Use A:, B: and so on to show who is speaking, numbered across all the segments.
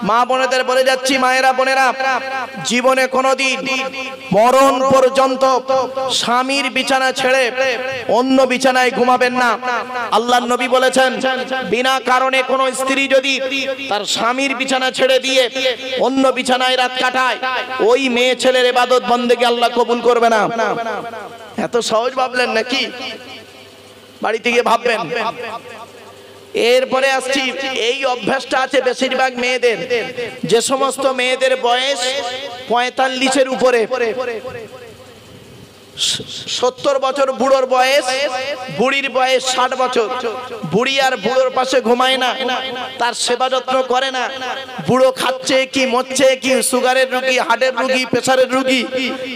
A: মা বোনেদের বলে যাচ্ছি, মায়েরা বোনেরা, জীবনে কোনোদিন মরণ পর্যন্ত স্বামীর বিছানা ছেড়ে অন্য বিছানায় ঘুমাবেন না। আল্লাহর নবী বলেছেন, বিনা কারণে কোনো স্ত্রী যদি তার স্বামীর বিছানা ছেড়ে দিয়ে অন্য বিছানায় রাত কাটায়, ওই মেয়ে ছেলের ইবাদত বন্দেগী আল্লাহ কবুল করবে না। এত সহজ ভাবলেন নাকি? বাড়িতে গিয়ে ভাববেন। এরপরে আসছি, এই অভ্যাসটা আছে বেশিরভাগ মেয়েদের। যে সমস্ত মেয়েদের বয়স 45-এর উপরে, 70 বছর বুড়োর বয়স, বুড়ির বয়স 60 বছর, বুড়ি আর বুড়োর পাশে ঘুমায় না, তার সেবা যত্ন করে না। বুড়ো খাচ্ছে কি, মরছে কি, সুগারের রোগী, হার্টের রোগী, প্রেসারের রোগী,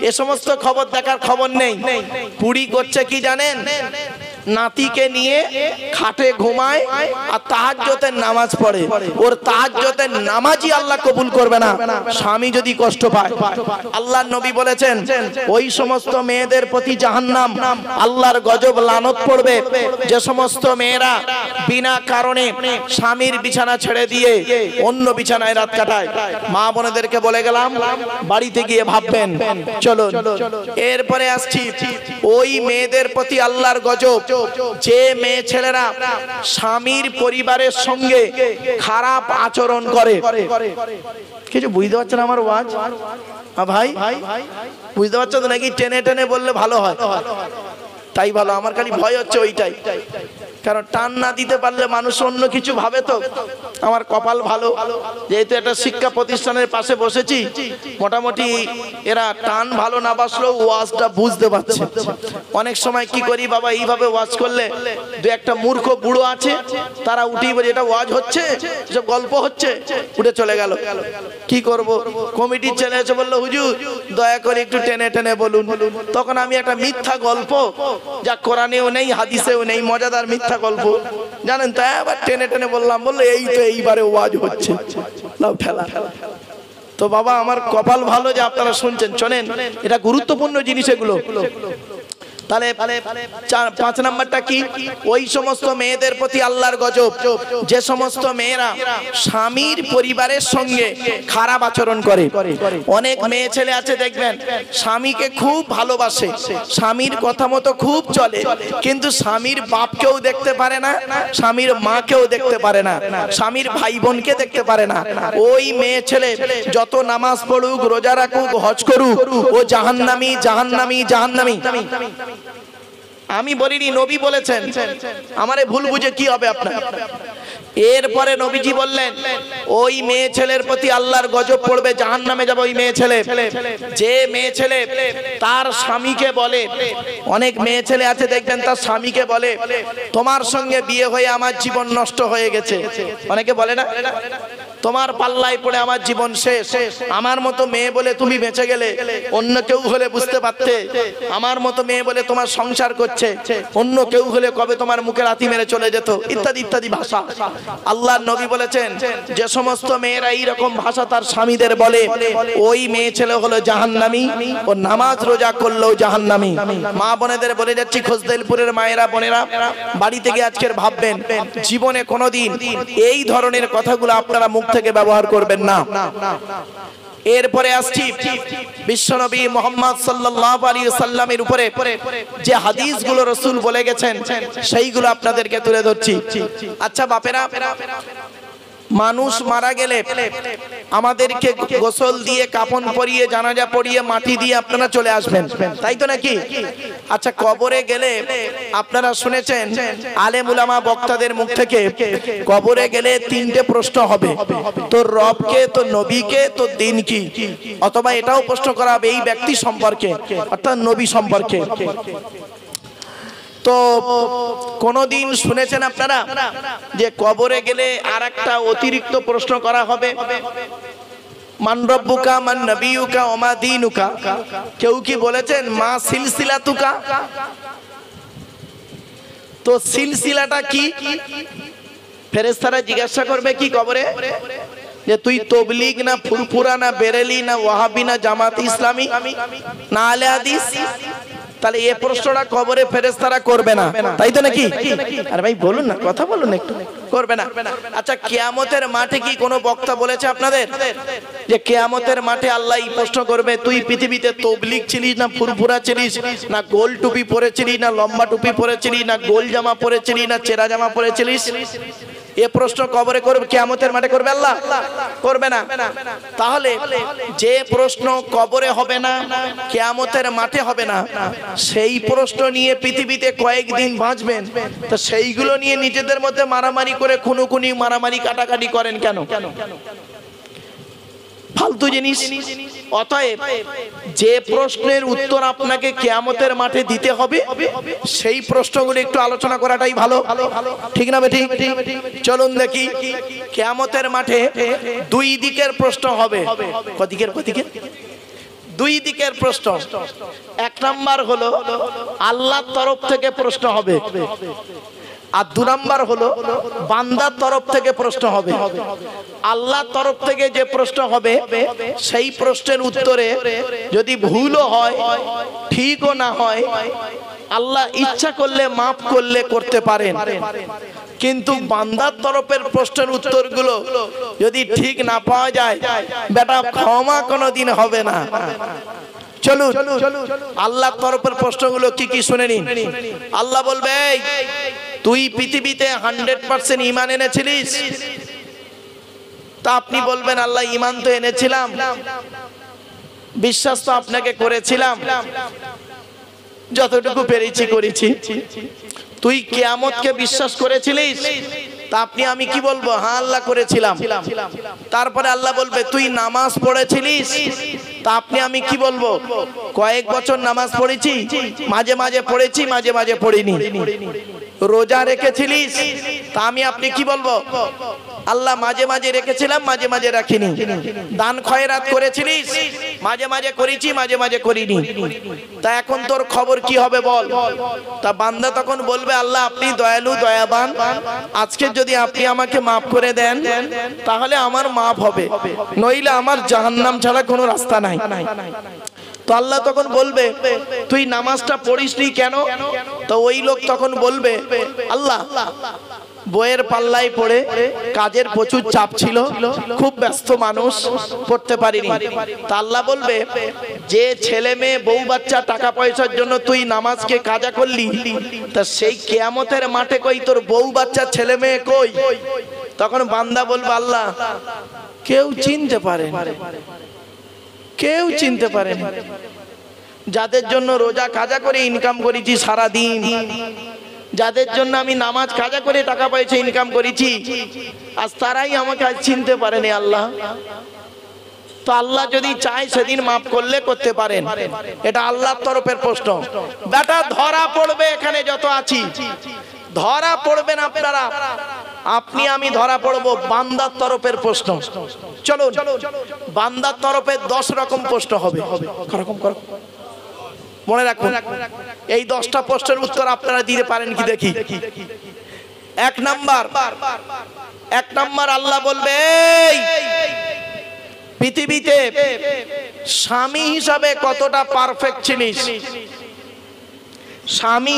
A: এ সমস্ত খবর দেখার খবর নেই। বুড়ি করছে কি জানেন? নাতিকে নিয়ে খাটে ঘুমায় আর তাহাজ্জুদের নামাজ পড়ে। ওর তাহাজ্জুদের নামাজই আল্লাহ কবুল করবে না, স্বামী যদি কষ্ট পায়। আল্লাহর নবী বলেছেন, ওই সমস্ত মেয়েদের প্রতি জাহান্নাম, আল্লাহর গজব লানত পড়বে যে সমস্ত মেয়েরা বিনা কারণে স্বামীর বিছানা ছেড়ে দিয়ে অন্য বিছানায় রাত কাটায়। মা বোনেদেরকে বলে গেলাম, বাড়িতে গিয়ে ভাববেন। চলুন এরপরে আসছি, ওই মেয়েদের প্রতি আল্লাহর গজব যে মেয়ে ছেলেরা স্বামীর পরিবারের সঙ্গে খারাপ আচরণ করে। কিছু বুঝতে পারছেন আমার ওয়াজ? ভাই বুঝতে পারছো তো নাকি? টেনে টেনে বললে ভালো হয়, তাই ভালো। আমার খালি ভয় হচ্ছে ওইটাই, কারণ টান না দিতে পারলে মানুষ অন্য কিছু ভাবে। তো আমার কপাল ভালো, যেহেতু একটা শিক্ষা প্রতিষ্ঠানের পাশে বসেছি, মোটামুটি এরা টান ভালো না বাসলেও ওয়াজটা বুঝতে পারছে। অনেক সময় কি করি বাবা, এইভাবে ওয়াজ করলে দু একটা মূর্খ বুড়ো আছে, তারা উঠেই বলে এটা ওয়াজ হচ্ছে, এসব গল্প হচ্ছে, উঠে চলে গেল। কি করব? কমিটির ছেলে এসে বললো, হুজুর দয়া করে একটু টেনে টেনে বলুন। তখন আমি একটা মিথ্যা গল্প, যা কোরআনেও নেই হাদিসেও নেই, মজাদার মিথ্যা গল্প জানেন, তাই আবার টেনে টেনে বললাম। বললো এই তো এইবারে ওয়াজ হচ্ছে, লাভ ঠেলা। তো বাবা আমার কপাল ভালো যে আপনারা শুনছেন। শোনেন, এটা গুরুত্বপূর্ণ জিনিস এগুলো। তাহলে 5 নাম্বারটা কি? ওই সমস্ত মেয়েদের প্রতি আল্লাহর গজব যে সমস্ত মেয়েরা স্বামীর পরিবারের সঙ্গে খারাপ আচরণ করে। অনেক মেয়ে ছেলে আছে দেখবেন, স্বামীকে খুব ভালোবাসে, স্বামীর কথা মতো খুব চলে, কিন্তু স্বামীর বাপকেও দেখতে পারে না, স্বামীর মাকেও দেখতে পারে না, স্বামীর ভাই বোনকে দেখতে পারে না। ওই মেয়ে ছেলে যত নামাজ পড়ুক, রোজা রাখুক, হজ করুক, ও জাহান্নামী, জাহান্নামী, জাহান্নামী। আমি বলিনি, নবী বলেছেন। আমারে ভুল বুঝে কি হবে আপনার? এরপরে নবীজি বললেন, ওই মেয়ে ছেলের প্রতি আল্লাহর গজব পড়বে, জাহান্নামে যাবে ওই মেয়ে ছেলে। যে মেয়ে ছেলে তার স্বামীকে বলে, অনেক মেয়ে ছেলে আছে দেখবেন তার স্বামীকে বলে, তোমার সঙ্গে বিয়ে হয়ে আমার জীবন নষ্ট হয়ে গেছে। অনেকে বলে না, তোমার পাল্লায় পড়ে আমার জীবন শেষ, আমার মতো মেয়ে বলে তুমি বেঁচে গেলে, অন্য কেউ হলে বুঝতে পারতে, আমার মতো মেয়ে বলে তোমার সংসার করছে, অন্য কেউ হলে কবে তোমার মুখে লাথি মেরে চলে যেত, ইত্যাদি ইত্যাদি ভাষা। আল্লাহর নবী বলেছেন, যে সমস্ত মেয়েরা এইরকম ভাষা তার স্বামীদের বলে, ওই মেয়ে ছেলে হলো জাহান্নামী, ও নামাজ রোজা করলেও জাহান্নামী। মা বোনেদের বলে যাচ্ছি, খোসদেলপুরের মায়েরা বোনেরা, বাড়ি থেকে আজকের ভাববেন, জীবনে কোনোদিন এই ধরনের কথাগুলো আপনারা মুখ থেকে ব্যবহার করবেন না। এরপরে আসছি, বিশ্বনবী মুহাম্মদ সাল্লাল্লাহু আলাইহি ওয়াসাল্লামের উপরে যে হাদিসগুলো রাসূল বলে গেছেন, সেইগুলো আপনাদেরকে তুলে ধরছি। আচ্ছা বাপেরা, মানুষ মারা গেলে আমাদেরকে গোসল দিয়ে, কাফন পরিয়ে, জানাজা পড়িয়ে, মাটি দিয়ে আপনারা চলে আসবেন, তাই তো নাকি? আচ্ছা কবরে গেলে আপনারা শুনেছেন আলেম উলামা বক্তাদের মুখ থেকে, কবরে গেলে 3টে প্রশ্ন হবে, তোর রবকে, তোর নবীকে, তোর দিন কি, অথবা এটাও প্রশ্ন করা হবে এই ব্যক্তি সম্পর্কে, অর্থাৎ নবী সম্পর্কে। তো কোনদিন শুনেছেন আপনারা যে কবরে গেলে আর একটা অতিরিক্ত প্রশ্ন করা হবে, মান রব্বুকা, মান নবিয়ুকা, ওয়া মা দীনুকা? কেউ কি বলেছেন মা সিলসিলাতুকা? তো সিলসিলাটা কি? ফেরেশতারা জিজ্ঞাসা করবে কি কবরে, যে তুই তবলিগ না ফুরফুরা না বেরেলি না ওয়াহাবি না জামাত ইসলামী না আহলে হাদিস? তাহলে এই প্রশ্নটা কবরে ফেরেশতারা করবে না, তাই তো নাকি? আরে ভাই বলুন না, কথা বলুন একটু। করবে না। আচ্ছা, কিয়ামতের মাঠে কি কোনো বক্তা বলেছে আপনাদের যে কিয়ামতের মাঠে আল্লাহ এই প্রশ্ন করবে, তুই পৃথিবীতে তবলিগ ছিলিস না ফুরফুরা ছিলিস, না গোল টুপি পরেছিলি না লম্বা টুপি পরেছিলি, না গোল জামা পরেছিলি না চেরা জামা পরেছিলিস? এ প্রশ্ন কবরে করবে, কিয়ামতের মাঠে করবে আল্লাহ? করবে না। তাহলে যে প্রশ্ন কবরে হবে না, কিয়ামতের মাঠে হবে না, সেই প্রশ্ন নিয়ে পৃথিবীতে কয়েকদিন বাঁচবেন, তো সেইগুলো নিয়ে নিজেদের মধ্যে মারামারি করে খুনোখুনি মারামারি কাটাকাটি করেন কেন? ফালতু জিনিস। অতএব যে প্রশ্নের উত্তর আপনাকে কিয়ামতের মাঠে দিতে হবে, সেই প্রশ্নগুলো একটু আলোচনা করাটাই ভালো, ঠিক না বেঠিক? চলুন দেখি। কিয়ামতের মাঠে দুই দিকের প্রশ্ন হবে। কদিকের? দুই দিকের প্রশ্ন। এক নাম্বার হলো আল্লাহর তরফ থেকে প্রশ্ন হবে, আর দু নাম্বার হলো বান্দার তরফ থেকে প্রশ্ন হবে। আল্লাহর তরফ থেকে যে প্রশ্ন হবে, সেই প্রশ্নের উত্তরে যদি ভুলও হয়, ঠিকও না হয়, আল্লাহ ইচ্ছা করলে মাফ করলে করতে পারেন। কিন্তু বান্দার তরফের প্রশ্নের উত্তরগুলো যদি ঠিক না পাওয়া যায়, বেটা ক্ষমা কোনোদিন হবে না। চলুন আল্লাহর তরফের প্রশ্নগুলো কি কি শুনে নিন। আল্লাহ বলবে, তুই পৃথিবীতে 100% ঈমান এনেছিলিস? তা আপনি বলবেন, আল্লাহ ঈমান তো এনেছিলাম, বিশ্বাস তো আপনাকে করেছিলাম, যতটুকু পেরেছি করেছি। তুই কিয়ামতকে বিশ্বাস করেছিলিস? তা আপনি আমি কি বলবো? হ্যাঁ আল্লাহ করেছিলাম। তারপরে আল্লাহ বলবে, তুই নামাজ পড়েছিলিস? তা আপনি আমি কি বলবো? কয়েক বছর নামাজ পড়েছি, মাঝে মাঝে পড়েছি, মাঝে মাঝে পড়িনি। রোজা রেখেছিলিস? তা আমি আপনি কি বলবো? আল্লাহ মাঝে মাঝে রেখেছিলাম, মাঝে মাঝে রাখিনি। দান খয়রাত করেছিলিস? মাঝে মাঝে করেছি, মাঝে মাঝে করিনি। তা এখন তোর খবর কি হবে বল? তা বান্দা তখন বলবে, আল্লাহ আপনি দয়ালু দয়াবান, আজকে যদি আপনি আমাকে মাফ করে দেন তাহলে আমার মাফ হবে, নইলে আমার জাহান্নাম ছাড়া কোনো রাস্তা নাই। তো আল্লাহ তখন বলবে, তুই নামাজটা পড়িসনি কেন? তো ওই লোক তখন বলবে, আল্লাহ বইয়ের পাল্লায় পড়ে কাজের প্রচুর চাপ ছিল, খুব ব্যস্ত মানুষ, পড়তে পারিনি। তা আল্লাহ বলবে, যে ছেলে মেয়ে বউ বাচ্চা টাকা পয়সার জন্য তুই নামাজকে কাজা করলি, তা সেই কিয়ামতের মাঠে কই তোর বউ বাচ্চা ছেলে মেয়ে কই? তখন বান্দা বলবে, আল্লাহ কেউ চিনতে পারে, কেউ চিনতে পারে না। যাদের জন্য রোজা কাজা করে ইনকাম করেছি সারা দিন, যাদের জন্য আমি নামাজ কাজা করে টাকা পয়সা ইনকাম করেছি, আজ তারাই আমাকে আজ চিনতে পারেনি আল্লাহ। তো আল্লাহ যদি চায় সেদিন মাফ করলে করতে পারেন। এটা আল্লাহর তরফের প্রশ্ন। বেটা ধরা পড়বে, এখানে যত আছি ধরা পড়বেন আপনারা, আপনি আমি ধরা পড়বো। বান্দার তরফের প্রশ্ন। চলো বান্দার তরফে 10 রকম প্রশ্ন হবে। মনে রাখুন, এই 10টা প্রশ্নের উত্তর আপনারা দিতে পারেন কি দেখি। এক নাম্বার আল্লাহ বলবে, পৃথিবীতে স্বামী হিসাবে কতটা পারফেক্ট ছিলিস? স্বামী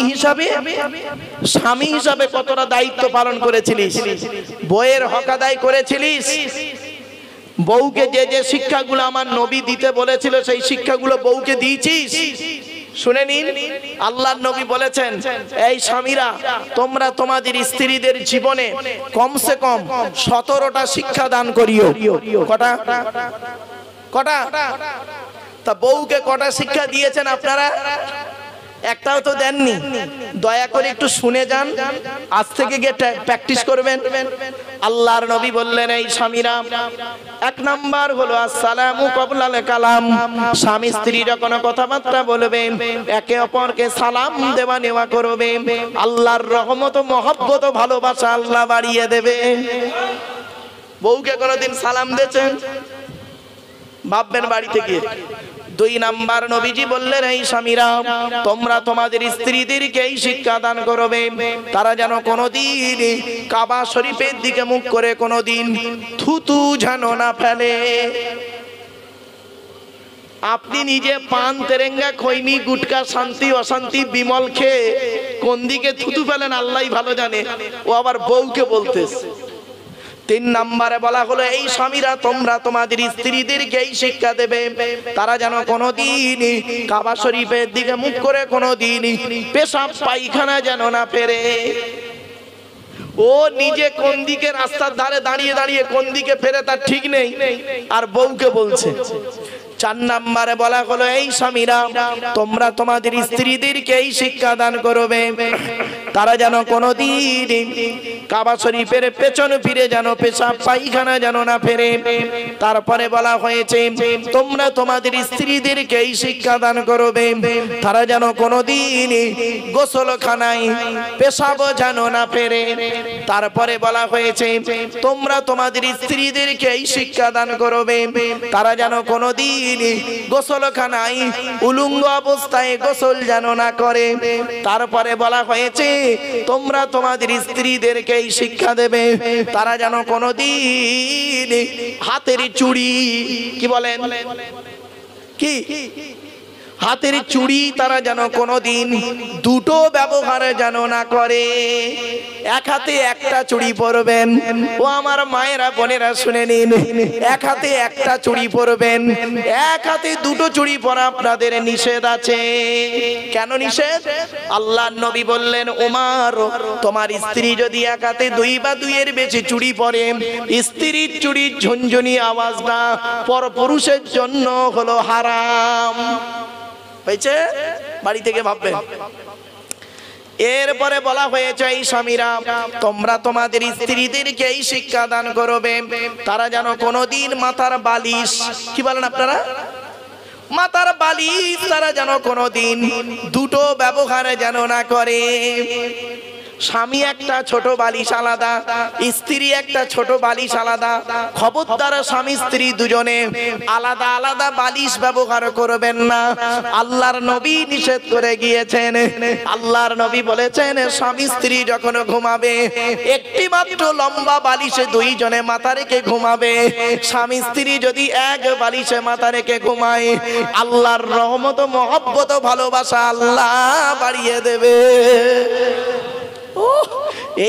A: হিসাবে কতটা দায়িত্ব পালন করেছিলিস? বইয়ের হক আদায় করেছিলিস? বউকে যে যে শিক্ষাগুলো আমার নবী দিতে বলেছিল সেই শিক্ষাগুলো বউকে দিয়েছিস? শুনে নিন, আল্লাহর নবী বলেছেন, এই স্বামীরা তোমরা তোমাদের স্ত্রীদের জীবনে কমসে কম 17টা শিক্ষা দান করিও। কটা? তা বউকে কটা শিক্ষা দিয়েছেন আপনারা? একটাও তো দেননি। দয়া করে একটু শুনে যান, আজ থেকে গিয়ে প্র্যাকটিস করবেন। আল্লাহর নবী বললেন, এই স্বামীরা, 1 নাম্বার হলো আসসালামু ক্বাবলাল কালাম। স্বামী স্ত্রী যখন কথাবার্তা বলবে, একে অপরকে সালাম দেওয়া নেওয়া করবে। আল্লাহর রহমত, মহব্বত, ভালোবাসা আল্লাহ বাড়িয়ে দেবে। বউকে কোনোদিন সালাম দিয়েছেন? ভাববেন বাড়িতে গিয়ে। 2 নাম্বার নবীজি বললেন, এই স্বামীরা তোমরা তোমাদের স্ত্রীদেরকে এই শিক্ষা দান করবে, তারা যেন কোনোদিন কাবা শরীফের দিকে মুখ করে কোনোদিন থুতু যেন না ফেলে। আপনি নিজে পান তেরেঙ্গা খৈনি গুটকা শান্তি অশান্তি বিমল খেয়ে কোন দিকে থুতু ফেলেন আল্লাহই ভালো জানে, ও আবার বউকে বলতেছে। 3 নম্বরে বলা হলো এই স্বামীরা তোমরা তোমাদের স্ত্রীদেরকে এই শিক্ষা দেবে তারা যেন কোনোদিন কাবা শরীফের দিকে মুখ করে কোনোদিন পেশাব পায়খানা যেন না ফেরে। ও নিজে কোন দিকে রাস্তার ধারে দাঁড়িয়ে দাঁড়িয়ে কোন দিকে ফেরে তার ঠিক নেই, আর বউকে বলছে। 4 নম্বরে বলা হলো এই স্বামীরা তোমরা তোমাদের স্ত্রীদেরকে এই শিক্ষা দান করবে তারা যেন কোনোদিন কাবা শরীফের পেছন ফিরে যেন পেশাব পায়খানা যেন না ফেরে। তারপরে বলা হয়েছে তোমরা তোমাদের স্ত্রীদেরকে এই শিক্ষা দান করবে তারা যেন কোনোদিন গোসলখানায় পেশাব যেন না ফেরে। তারপরে বলা হয়েছে তোমরা তোমাদের স্ত্রীদেরকে এই শিক্ষা দান করবে তারা যেন কোনোদিন গোসলখানায় উলঙ্গ অবস্থায় গোসল যেন না করে। তারপরে বলা হয়েছে তোমরা তোমাদের স্ত্রীদেরকে এই শিক্ষা দেবে তারা যেন কোনোদিন হাতের চুড়ি কি বলেন কি হাতের চুড়ি তারা যেন কোনোদিন দুটো ব্যবহার যেন না করে। এক হাতে একটা চুড়ি পরবেন, ও আমার মায়েরা বোনেরা শুনে নিন, এক হাতে একটা চুড়ি পরবেন, এক হাতে দুটো চুড়ি পরা আপনাদের নিষেধ আছে। কেন নিষেধ? আল্লাহর নবী বললেন ওমর তোমার স্ত্রী যদি এক হাতে 2 বা 2 এর বেশি চুড়ি পরে স্ত্রীর চুড়ির ঝনঝনি আওয়াজটা পরপুরুষের জন্য হলো হারাম। হয়েছে? বাড়ি থেকে ভাববেন। এরপরে বলা হয়েছে এই স্বামীরা তোমরা তোমাদের স্ত্রীদেরকে এই শিক্ষা দান করবে তারা যেন কোনোদিন মাথার বালিশ কি বলেন আপনারা মাথার বালিশ তারা যেন কোনোদিন দুটো ব্যবহার যেন না করে। স্বামী একটা ছোট বালিশ আলাদা, স্ত্রী একটা ছোট বালিশ আলাদা। খবরদার স্বামী স্ত্রী দুজনে আলাদা আলাদা বালিশ ব্যবহার করবেন না। আল্লাহর নবী নিষেধ করে গিয়েছেন। আল্লাহর নবী বলেছেন স্বামী স্ত্রী যখন ঘুমাবে একটি মাত্র লম্বা বালিশে 2 জনে মাথা রেখে ঘুমাবে। স্বামী স্ত্রী যদি এক বালিশে মাথা রেখে ঘুমায় আল্লাহর রহমত মহব্বত ভালোবাসা আল্লাহ বাড়িয়ে দেবে।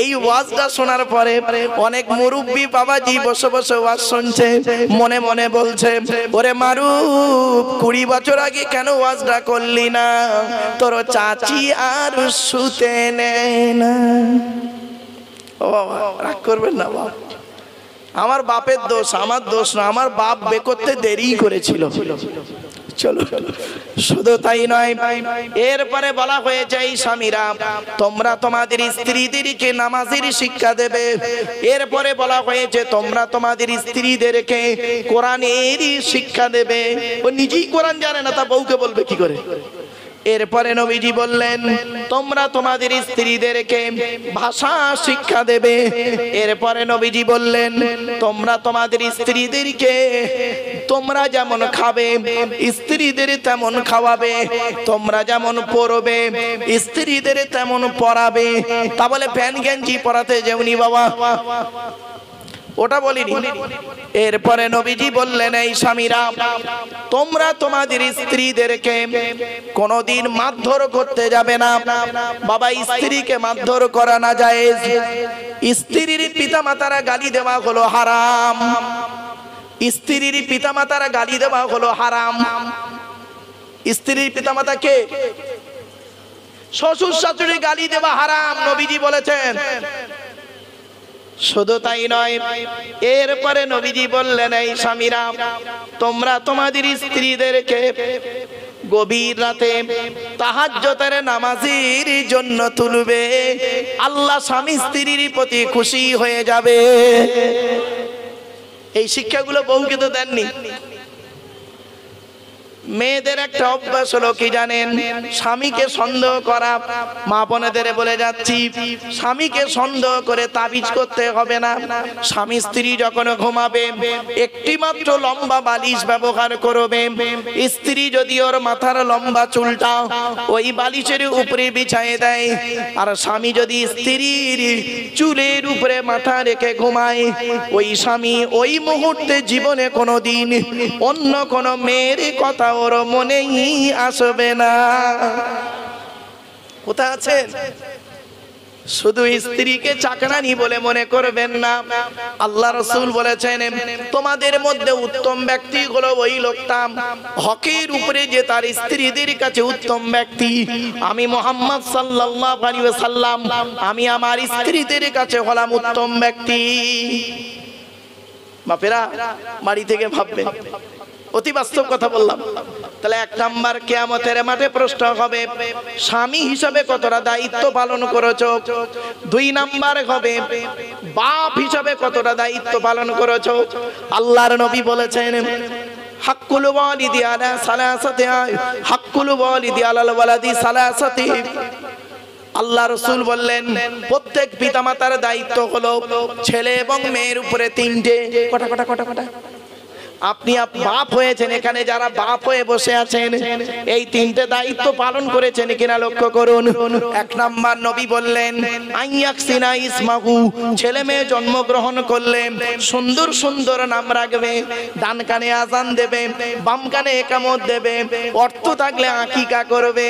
A: এই ওয়াজটা শোনার পরে অনেক মুরব্বী বাবাজি বসে বসে ওয়াজ শুনছে, মনে মনে বলছে ওরে মারুফ 20 বছর আগে কেন ওয়াজটা করলি না, তোর চাচি আর শুতে নেয় না। ও বাবা রাগ করবেন না বাবা, আমার বাপের দোষ, আমার দোষ না, আমার বাপ বে করতে দেরি করেছিল। চলো শুধু তাই নয়, এরপরে বলা হয়েছে এই স্বামীরা তোমরা তোমাদের স্ত্রীদেরকে নামাজের শিক্ষা দেবে। এরপরে বলা হয়েছে তোমরা তোমাদের স্ত্রীদেরকে কোরআনের শিক্ষা দেবে। ও নিজেই কোরআন জানে না, তা বউকে বলবে কি করে? এরপরে নবীজি বললেন তোমরা তোমাদের স্ত্রীদেরকে ভাষা শিক্ষা দেবে। এরপরে নবীজি বললেন তোমরা তোমাদের স্ত্রীদেরকে তোমরা যেমন খাবে স্ত্রীদের তেমন খাওয়াবে, তোমরা যেমন পরবে স্ত্রীদের তেমন পরাবে। তা বলে প্যান্ট গেঞ্জি পরাতে যেমনি বাবা, ওটা বলিনি। এরপরে নবীজি বললেন এই স্বামীরা তোমরা তোমাদের স্ত্রীদেরকে কোনোদিন মারধর করতে যাবে না। বাবা স্ত্রীকে মারধর করা না জায়েজ। স্ত্রীর পিতামাতারা গালি দেওয়া হলো হারাম। স্ত্রীর পিতামাতারা গালি দেওয়া হলো হারাম। স্ত্রীর পিতামাতা কে? শ্বশুর শাশুড়ি গালি দেওয়া হারাম নবীজি বলেছেন। শুধু তাই নয়, এরপরে নবীজি বললেন এই স্বামীরা তোমরা তোমাদের স্ত্রীদেরকে গভীর রাতে তাহাজ্জুদের নামাজের জন্য তুলবে, আল্লাহ স্বামী স্ত্রীর প্রতি খুশি হয়ে যাবে। এই শিক্ষাগুলো বউকে তো দেননি। মেয়েদের একটা অভ্যাস হলো কি জানেন? স্বামীকে সন্দেহ করা। মা বোনেদের বলে যাচ্ছি স্বামীকে সন্দেহ করে তাবিজ করতে হবে না। স্বামী স্ত্রী যখন ঘুমাবে একটি মাত্র লম্বা বালিশ ব্যবহার করবে। স্ত্রী যদি ওর মাথার লম্বা চুলটা ওই বালিশের উপরে বিছায়ে দেয়, আর স্বামী যদি স্ত্রীর চুলের উপরে মাথা রেখে ঘুমায়, ওই স্বামী ওই মুহূর্তে জীবনে কোনোদিন অন্য কোনো মেয়ের কথা ওর মনেই আসবে না। কোথায় আছেন? শুধু স্ত্রীকে চাকরানি বলে মনে করবেন না। আল্লাহ রাসূল বলেছেন তোমাদের মধ্যে উত্তম ব্যক্তি হলো ওই লোকটা হকের উপরে যে তার স্ত্রীদের কাছে উত্তম ব্যক্তি। আমি মুহাম্মদ সাল্লাল্লাহু আলাইহি ওয়াসাল্লাম আমি আমার স্ত্রীদের কাছে হলাম উত্তম ব্যক্তি। বাপেরা বাড়ি থেকে ভাববেন, অতি বাস্তব কথা বললাম। তাহলে এক নাম্বার কিয়ামতের মাঠে প্রশ্ন হবে স্বামী হিসাবে কতটা দায়িত্ব পালন করেছো। দুই নাম্বার হবে বাপ হিসাবে কতটা দায়িত্ব পালন করেছো। আল্লাহর নবী বলেছেন হাক্কুল ওয়ালিদি আলা সালাসাতি, হাক্কুল ওয়ালিদি আলাল ওয়ালাদি সালাসাতি। আল্লাহ রাসূল বললেন প্রত্যেক পিতামাতার দায়িত্ব হলো ছেলে এবং মেয়ের উপরে তিনটে। কটা কটা কটা কটা? আপনি বাপ হয়েছেন, এখানে যারা বাপ হয়ে বসে আছেন এই তিনটে দায়িত্ব পালন করেছেন কিনা লক্ষ্য করুন। এক নাম্বার নবী বললেন আইয়াকসিনা ইসমাহু, ছেলে মেয়ে জন্মগ্রহণ করলে সুন্দর সুন্দর নাম রাখবে, ডান কানে আযান দেবে, বাম কানে ইকামত দেবে, অর্থ থাকলে আকিকা করবে।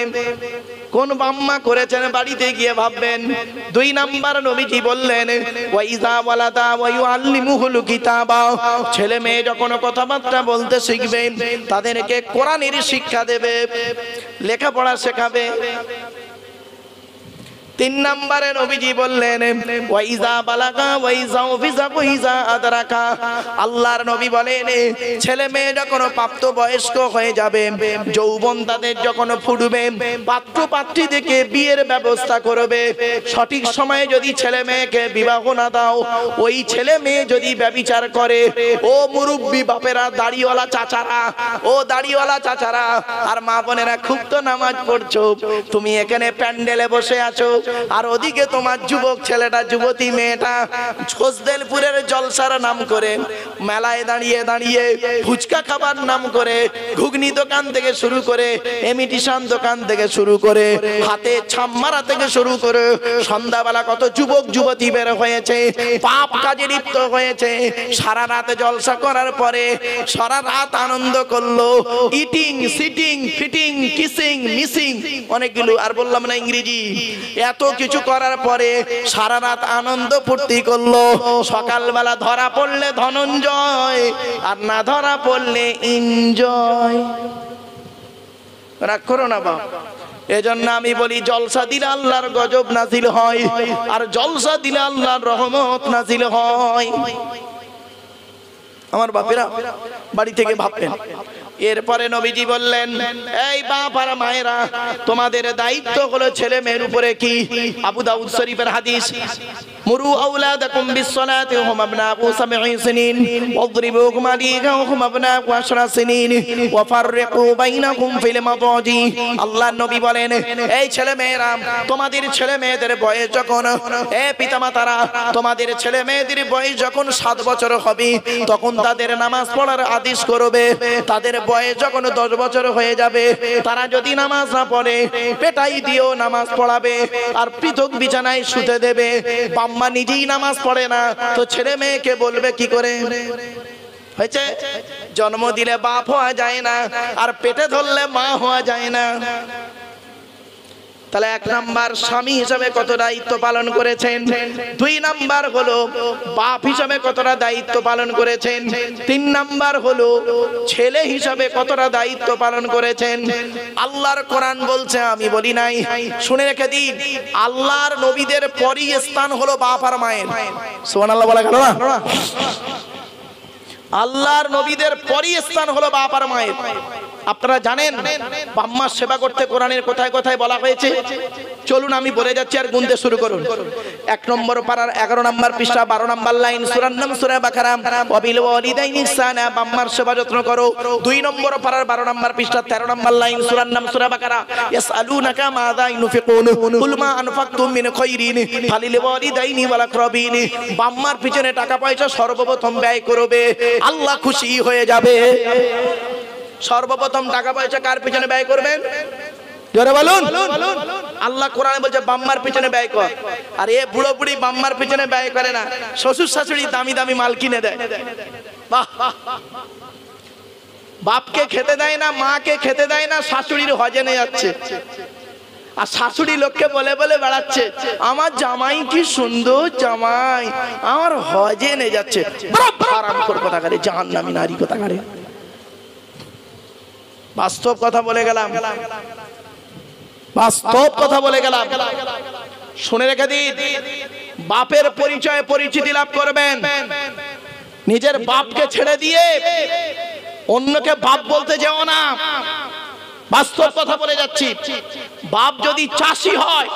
A: কোন বাম্মা করেছেন বাড়িতে গিয়ে ভাববেন। দুই নাম্বার নবীজি বললেন ওয়াইজা ওয়ালাদা ওয়া ইউআল্লিমুহুল কিতাবা, ছেলে মেয়ে যখন কথাবার্তা বলতে শিখবে তাদেরকে কোরআনের শিক্ষা দেবে, লেখাপড়া শেখাবে। তিন নম্বরে নবীজি বললেন ওয়াইজা বালাগা ওয়াইজা ওয়াইজা ওয়াইজা আদরাকা, আল্লাহর নবী বলেন ছেলে মেয়ে যখন প্রাপ্ত বয়স্ক হয়ে যাবে, যৌবন তাদের যখন ফুটবে, পাত্র পাত্রী দেখে বিয়ের ব্যবস্থা করবে। সঠিক সময়ে যদি ছেলে মেয়েকে বিবাহ না দাও, ওই ছেলে মেয়ে যদি ব্যভিচার করে, ও মুরব্বি বাপেরা, দাড়িওয়ালা চাচারা, ও দাড়িওয়ালা চাচারা আর মা বোনেরা, খুব তো নামাজ পড়ছো, তুমি এখানে প্যান্ডেলে বসে আছো আর ওদিকে তোমার যুবক ছেলেটা যুবতী মেয়েটা খোসদেলপুরের জলসার নাম করে মেলায় দাঁড়িয়ে দাঁড়িয়ে ফুচকা খাবার নাম করে, ঘুগনি দোকান থেকে শুরু করে এমিটিশন দোকান থেকে শুরু করে হাতে ছাম্মারা থেকে শুরু করে সন্ধ্যাবেলা কত যুবক যুবতী বের হয়েছে, পাপ কাজে লিপ্ত হয়েছে। সারা রাত জলসা করার পরে সারা রাত আনন্দ করলো, eating sitting fitting kissing missing অনেকগুলো, আর বললাম না ইংরেজি। এত কিছু করার পরে সারা রাত আনন্দ ফুর্তি করলো, সকালবেলা ধরা পড়লে ধনঞ্জয় আর না ধরা পড়লে এনজয়। রাগ করো না বাপ। এজন্য আমি বলি জলসা দিলে আল্লাহর গজব নাজিল হয়, আর জলসা দিলে আল্লাহর রহমত নাজিল হয়। আমার বাপেরা বাড়ি থেকে ভাববেন। এরপরে নবীজি বললেন এই বাপ আর মায়েরা, তোমাদের দায়িত্ব হলো ছেলে মেয়ের উপরে কি। আবু দাউদ শরীফের হাদিস, মুরু আওলাদাকুম বিসসালাতি ওয়া হুম আবনাউ সাবঈ সিনিন ওয়াদরিবুহুম আলাইহা ওয়া হুম আবনাউ আশরা সিনিন ওয়া ফাররিকু বাইনাকুম ফিল মাদাজি। আল্লাহর নবী বলেন এই ছেলে মেয়েরা, তোমাদের ছেলে মেয়েদের বয়স যখন, এ পিতামাতারা তোমাদের ছেলে মেয়েদের বয়স যখন 7 বছর হবে তখন তাদের নামাজ পড়ার আদেশ করবে। তাদের বয়স যখন 10 বছর হয়ে যাবে তারা যদি নামাজ না পড়ে পেটাই দিও নামাজ পড়াবে আর পৃথক বিছানায় শুতে দেবে। বাম্মা নিজেই নামাজ পড়ে না তো ছেলে মেয়েকে বলবে কি করে? হয়েছে, জন্ম দিলে বাপ হওয়া যায় না আর পেটে ধরলে মা হওয়া যায় না। তাহলে এক নাম্বার স্বামী হিসাবে কত দায়িত্ব পালন করেছেন, দুই নাম্বার হলো বাপ হিসাবে কতটা দায়িত্ব পালন করেছেন, তিন নাম্বার হলো ছেলে হিসাবে কতটা দায়িত্ব পালন করেছেন। আল্লাহর কোরআন বলছে, আমি বলি নাই, শুনে রেখে দিন, আল্লাহর নবীদের পরই স্থান হলো বাপ আর মায়ের। সুবহানাল্লাহ বলা গেল না? আল্লাহর নবীদের পরই স্থান হলো বাপ আর মায়ের। আপনারা জানেন বাম্মার সেবা করতে কোরআনের কোথায় কোথায় বলা হয়েছে? চলুন আমি বলে যাচ্ছি আর গুনতে শুরু করুন। 1 নম্বর পারার 11 নম্বর পৃষ্ঠা 12 নম্বর লাইন, সূরার নাম সূরা বাকারা, ওয়াবিল ওয়ালিদাইনি ইহসানা, বাম্মার সেবা যত্ন করো। 2 নম্বর পারার 12 নম্বর পৃষ্ঠা 13 নম্বর লাইন, সূরার নাম সূরা বাকারা, ইয়াসআলুনাকা মাযা ইউনফিকুন কুল মা আনফাকতুম মিন খায়রিন ফালিল ওয়ালিদাইনি ওয়াল আকরাবিন। বাম্মার পিছনে টাকা পয়সা সর্বপ্রথম ব্যয় করবে, আল্লাহ খুশি হয়ে যাবে। সর্বপ্রথম টাকা পয়সা কার পিছনে ব্যয় করবেন? জোরে বলুন। আল্লাহ কোরআনে বলছে বাম্মার পিছনে ব্যয় কর। আর এ বুড়ো বুড়ি বাম্মার পিছনে ব্যয় করে না, শ্বশুর শাশুড়ি দামি দামি মাল কিনে দেয়। বাহ, বাপকে খেতে দেয় না, মাকে খেতে দেয় না, শাশুড়ির হজে নিয়ে যাচ্ছে। আর শাশুড়ি লোককে বলে বলে বেড়াচ্ছে আমার জামাই কি সুন্দর জামাই, আমার হজে নিয়ে যাচ্ছে। হারামখোর কোথাকারে, জাহান্নামী নারী কোথাকারে। বাস্তব কথা বলে গেলাম, বাস্তব কথা বলে গেলাম। শুনে রেখে দিন, বাপের পরিচয়ে পরিচিতি লাভ করবেন। নিজের বাপকে ছেড়ে দিয়ে অন্যকে বাপ বলতে যেও না। বাস্তব কথা বলে যাচ্ছি। বাপ যদি চাষি হয়,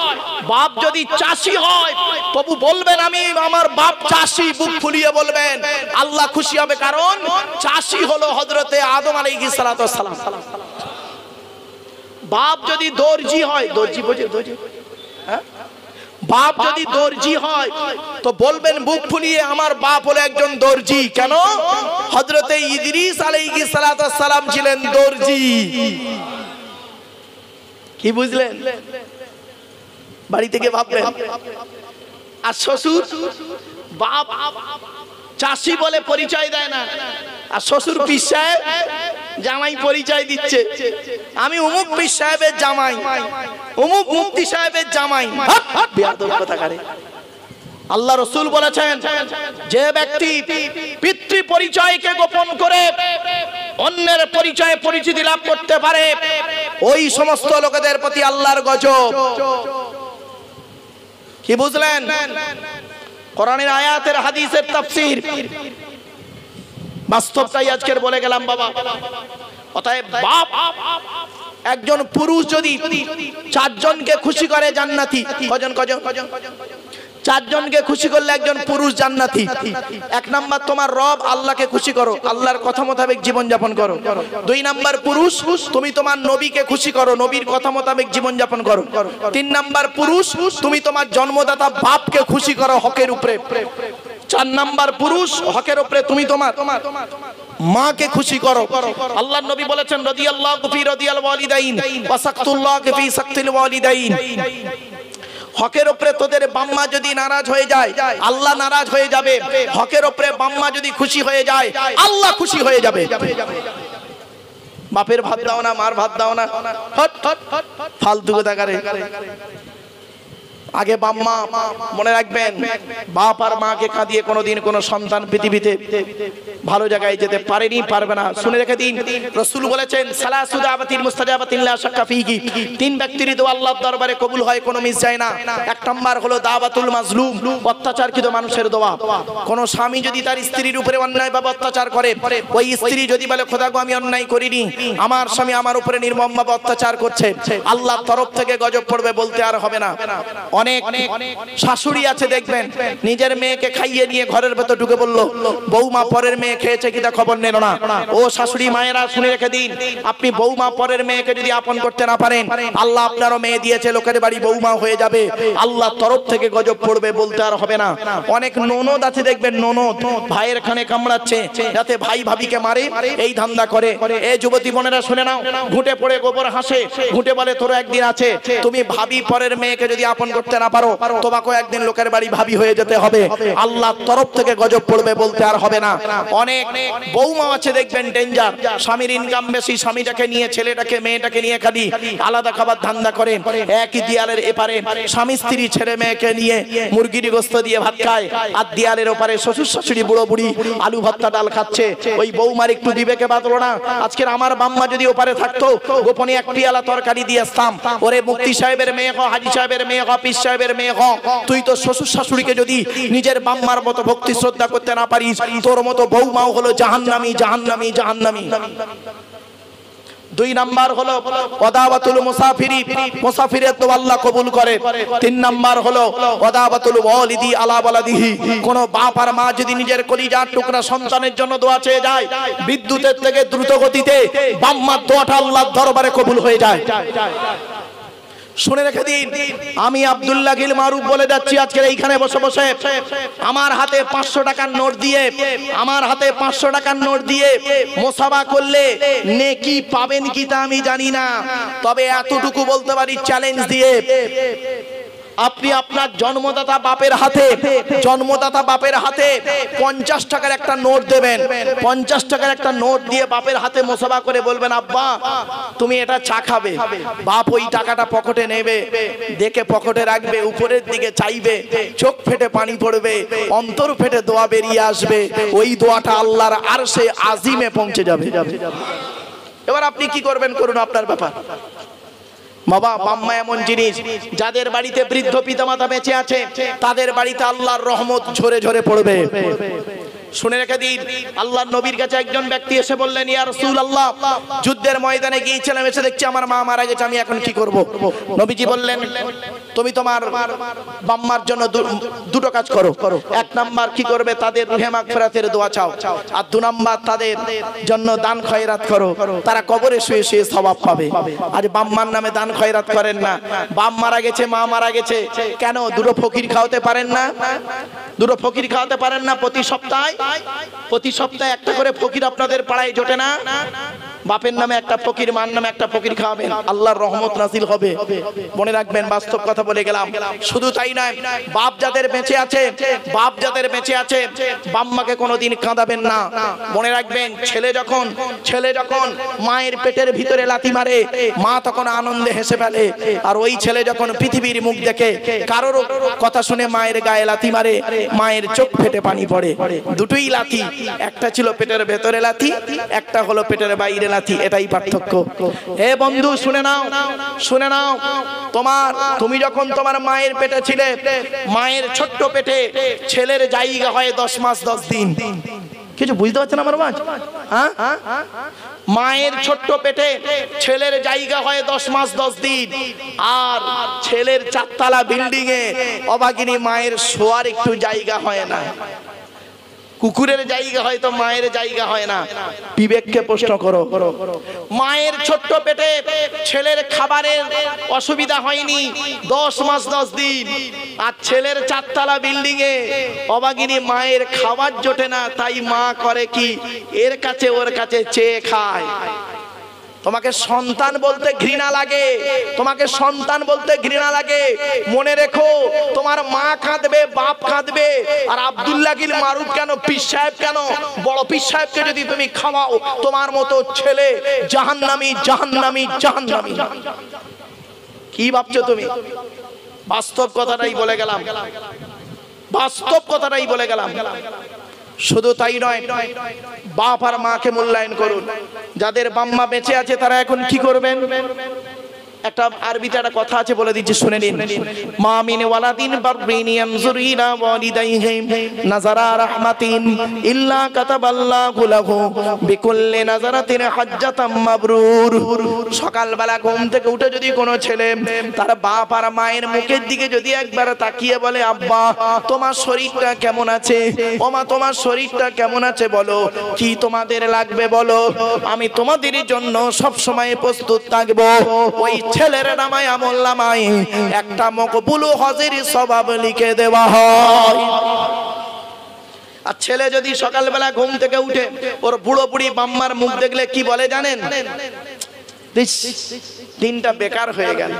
A: বাপ যদি চাষি হয় তবু বলবেন আমি আমার বাপ চাষি, বুক ফুলিয়ে বলবেন, আল্লাহ খুশি হবে। কারণ চাষি হলো হযরতে আদম আলাইহিস সালাতু ওয়াস সালাম। বাপ যদি দর্জি হয়, দর্জি বোঝে, দর্জি, হ্যাঁ, বাপ যদি দর্জি হয় তো বলবেন বুক ফুলিয়ে আমার বাপ হলো একজন দর্জি। কেন? হযরতে ইদ্রিস আলাইহিস সালাতু ওয়াস সালাম ছিলেন দর্জি। কি বুঝলেন? বাড়ি থেকে ভাববেন। আর শ্বশুর, বাপ চাষি বলে পরিচয় দেয় না, আর শ্বশুর পীর সাহেব জামাই পরিচয় দিচ্ছে, আমি অমুক পীর সাহেবের জামাই, অমুক মুফতি সাহেবের জামাই। বেয়াদব কোথাকারে। আল্লাহ রাসূল বলেছেন যে ব্যক্তি পিতৃ পরিচয়কে গোপন করে অন্যের পরিচয়ে পরিচিতি লাভ করতে পারে, ওই সমস্ত লোকেদের প্রতি আল্লাহর গজব। কি বুঝলেন? কোরআনের আয়াতের হাদিসের তাফসীর, বাস্তবটাই আজকের বলে গেলাম বাবা। অতএব বাপ, একজন পুরুষ যদি চারজনকে খুশি করে জান্নাতি। কজন কজন? চারজনকে খুশি করলে একজন পুরুষ জান্নাতি। এক নাম্বার তোমার রব আল্লাহকে খুশি করো, আল্লাহর কথা মোতাবেক জীবন যাপন করো। দুই নাম্বার পুরুষ তুমি তোমার নবীকে খুশি করো, নবীর কথা মোতাবেক জীবন যাপন করো। তিন নাম্বার পুরুষ তুমি তোমার জন্মদাতা বাপকে খুশি করো হকের উপরে। চার নাম্বার পুরুষ হকের উপরে তুমি তোমার মাকে খুশি করো। আল্লাহর নবী বলেছেন রাদিয়াল্লাহু ফি রাদিয়াল ওয়ালিদাইন ওয়া সাকতুল্লাহি ফি সাকতিল ওয়ালিদাইন। হকের উপরে তোদের বাম্মা যদি নারাজ হয়ে যায় আল্লাহ নারাজ হয়ে যাবে, হকের উপরে বাম্মা যদি খুশি হয়ে যায় আল্লাহ খুশি হয়ে যাবে। বাপের ভাত দাও না, মার ভাত দাও না, ফালতু কোথাকারে। আগে বাম্মা, মনে রাখবেন বাপ আর মাকে কাঁদিয়ে কোনোদিন কোনো সন্তান পৃথিবীতে ভালো জায়গায় যেতে পারেনি, পারবে না। শুনে রেখে দিন, রাসূল বলেছেন সালাসু দাওয়াতিল মুস্তাজাবাতিন লা শাক্কা ফীহি। তিন ব্যক্তির দোয়া আল্লাহর দরবারে কবুল হয়, কোনো মিস যায় না। এক নাম্বার হলো দাওয়াতুল মাজলুম, অত্যাচারকৃত মানুষের দোয়া। কোন স্বামী যদি তার স্ত্রীর উপরে অন্যায়ভাবে অত্যাচার করে, ওই স্ত্রী যদি বলে খোদা গো আমি অন্যায় করিনি, আমার স্বামী আমার উপরে নির্মমভাবে অত্যাচার করছে, আল্লাহর তরফ থেকে গজব পড়বে, বলতে আর হবে না। অনেক শাশুড়ি আছে দেখবেন নিজের মেয়েকে খাইয়ে নিয়ে ঘরের ভেতর ঢুকে বলল বৌমা পরের মেয়ে খেয়েছে কিনা খবর নিল না। ও শাশুড়ি মায়েরা শুনে রেখে দিন, আপনি বৌমা পরের মেয়েকে যদি আপন করতে না পারেন, আল্লাহ আপনারও মেয়ে দিয়েছে, লোকের বাড়ি বৌমা হয়ে যাবে, আল্লাহ তরফ থেকে গজব পড়বে, বলতে আর হবে না। অনেক ননদ আছে দেখবেন, ননদ ভাইয়ের খানে কামড়াচ্ছে যাতে ভাই ভাবিকে মারে, এই ধান্দা করে। এই যুবতী বোনেরা শুনে নাও, ঘুটে পড়ে গোবর হাসে, ঘুটে বলে তোর একদিন আছে। তুমি ভাবি পরের মেয়েকে যদি আপন করতে না পারো, তোমাকে একদিন লোকের বাড়ি ভাবি হয়ে যেতে হবে, আল্লাহর তরফ থেকে গজব পড়বে, বলতে আর হবে না। অনেক বৌমা আছে দেখবেন ডেঞ্জার, স্বামীর ইনকাম বেশি, স্বামীটাকে নিয়ে ছেলেটাকে মেয়েটাকে নিয়ে খালি আলাদা খাবার ধান্দা করে। একই দেয়ালের এপারে স্বামী স্ত্রী ছেলে মেয়েকে নিয়ে মুরগির গোশত দিয়ে ভাত খায়, আর দেয়ালের ওপারে শ্বশুর শাশুড়ি বুড়ো বুড়ি আলু ভর্তা ডাল খাচ্ছে। ওই বৌমার একটু বিবেকে বাঁধলো না? আজকের আমার বাম্মা যদি ওপারে থাকতো, গোপনে এক পিয়ালা তরকারি দিয়ে আসতাম, ওরে মুফতি সাহেবের মেয়ে হ, হাজী সাহেবের মেয়ে হ, পীর সাহেবের মেয়ে হ, তুই তো শ্বশুর শাশুড়িকে যদি নিজের বাম্মার মতো ভক্তি শ্রদ্ধা করতে না পারিস, তোর মতো বৌমাও হলো জাহান্নামী, জাহান্নামী, জাহান্নামী। দুই নাম্বার হলো ওয়াদাওয়াতুল মুসাফিরি, মুসাফিরের দোয়া আল্লাহ কবুল করে। তিন নাম্বার হলো ওয়াদাওয়াতুল ওয়ালিদি আলা ওয়ালাদিহি, কোন বাপ আর মা যদি নিজের কলিজার টুকরা সন্তানের জন্য দোয়া চেয়ে যায়, বিদ্যুতের থেকে দ্রুত গতিতে বাম্মার দোয়াটা আল্লাহর দরবারে কবুল হয়ে যায়। শুনে রেখে দিন, আমি আব্দুল্লাহ গিল মারুফ বলে যাচ্ছি আজকের এইখানে বসে বসে, আমার হাতে 500 টাকার নোট দিয়ে, আমার হাতে 500 টাকার নোট দিয়ে মুসাফা করলে নেকি পাবেন কি তা আমি জানি না, তবে এতটুকু বলতে পারি চ্যালেঞ্জ দিয়ে, আপনি আপনার জন্মদাতা বাপের হাতে 50 টাকার একটা নোট দেবেন। 50 টাকার একটা নোট দিয়ে বাপের হাতে মোসাফা করে বলবেন, আব্বা তুমি এটা চা খাবে। বাপ ওই টাকাটা পকেটে নেবে, দেখে পকেটে রাখবে, উপরের দিকে চাইবে, চোখ ফেটে পানি পড়বে, অন্তর ফেটে দোয়া বেরিয়ে আসবে। ওই দোয়াটা আল্লাহর আরশে আজিমে পৌঁছে যাবে। এবার আপনি কি করবেন করুন, আপনার ব্যাপার। বাবা বাম্মা এমন জিনিস, যাদের বাড়িতে বৃদ্ধ পিতামাতা বেঁচে আছে তাদের বাড়িতে আল্লাহর রহমত ঝরে ঝরে পড়বে। শুনে রেখে দিন, আল্লাহর নবীর কাছে একজন ব্যক্তি এসে বললেন, ইয়া রাসূলুল্লাহ, যুদ্ধের ময়দানে গিয়েছিলাম, এসে দেখছি আমার মা মারা গেছে, আমি এখন কি করব? নবীজি বললেন, তুমি তোমার বাম্মার জন্য দুটো কাজ করো। এক নাম্বার কি করবে, তাদের রুহে মাগফিরাতের দোয়া চাও। আর 2 নাম্বার তাদের জন্য দান খয়রাত করো, তারা কবরে শুয়ে শুয়ে সওয়াব পাবে। আজ বাম্মার নামে দান খয়রাত করেন না। বাপ মারা গেছে, মা মারা গেছে, কেন দুটো ফকির খাওয়াতে পারেন না? দুটো ফকির খাওয়াতে পারেন না? প্রতি সপ্তাহে একটা করে ফকির আপনাদের পাড়ায় জোটে না? বাপের নামে একটা ফকির, মার নামে একটা ফকির খাওয়াবেন, আল্লাহর রহমত নাজিল হবে। মনে রাখবেন, বাস্তব কথা বলে গেলাম। শুধু তাই নয়, বাপ যাদের বেঁচে আছে বাম্মাকে কোনোদিন কাঁদাবেন না। মনে রাখবেন, ছেলে যখন মায়ের পেটের ভিতরে লাথি মারে, মা তখন আনন্দে হেসে ফেলে। আর ওই ছেলে যখন পৃথিবীর মুখ দেখে, কারোর কথা শুনে মায়ের গায়ে লাথি মারে, মায়ের চোখ ফেটে পানি পড়ে। দুটোই লাথি, একটা ছিল পেটের ভেতরে লাথি, একটা হলো পেটের বাইরে লাথি। এটাই পার্থক্য। হে বন্ধু, শুনে নাও, তুমি যখন তোমার মায়ের পেটে ছিলে, মায়ের ছোট্ট পেটে ছেলের জায়গা হয় 10 মাস 10 দিন। কিছু বুঝতে পারছেন আমার বাবা? হ্যাঁ, মায়ের ছোট্ট পেটে ছেলের জায়গা হয় 10 মাস 10 দিন। আর ছেলের 4 তলা বিল্ডিং এ অভাগিনী মায়ের শোয়ার একটু জায়গা হয় না। কুকুরের জায়গা হয়তো মায়ের জায়গা হয় না। বিবেককে প্রশ্ন করো। মায়ের ছোট্ট পেটে ছেলের খাবারের অসুবিধা হয়নি 10 মাস 10 দিন। আর ছেলের 4 তলা বিল্ডিং এ অভাগিনী মায়ের খাবার জোটে না, তাই মা করে কি, এর কাছে ওর কাছে চেয়ে খায়। তোমাকে সন্তান বলতে ঘৃণা লাগে, মনে রেখো, তোমার মা কাঁদবে, বাপ কাঁদবে। আর আব্দুল্লাহ গিল মারুফ কেন, পীর সাহেব কেন, বড় পীর সাহেবকে যদি তুমি খাওয়াও, তোমার মতো ছেলে জাহান্নামী। কি ভাবছো তুমি? বাস্তব কথাটাই বলে গেলাম। শুধু তাই নয়, বাপ আর মাকে মূল্যায়ন করুন। যাদের বাম্মা বেঁচে আছে তারা এখন কি করবেন? একটা আরবিতে একটা কথা আছে, বলে দিচ্ছি, শুনে নিন। মা মিন ওয়ালাদিন বাররিন ইয়ানজুরু ইলা ওয়ালিদাইহি নাযারা রাহমাতিন ইল্লা কাতাবাল্লাহু লাহু বিকুল্লি নাযারাতিন হাজ্জাতাম মাবরুর। সকালবেলা ঘুম থেকে উঠে যদি কোনো ছেলে তার বাপ আর মায়ের মুখের দিকে যদি একবার তাকিয়ে বলে, আব্বা তোমার শরীরটা কেমন আছে, ও মা তোমার শরীরটা কেমন আছে, বলো কি তোমাদের লাগবে বলো, আমি তোমাদের জন্য সব সময় প্রস্তুত থাকবো। ওই ছেলের নামে আমলনামায় একটা মকবুল হজের সওয়াব লিখে দেওয়া হয়। আর ছেলে যদি সকালবেলা ঘুম থেকে উঠে ওর বুড়ো বুড়ি বাম্মার মুখ দেখলে কি বলে জানেন? দিনটা বেকার হয়ে গেল।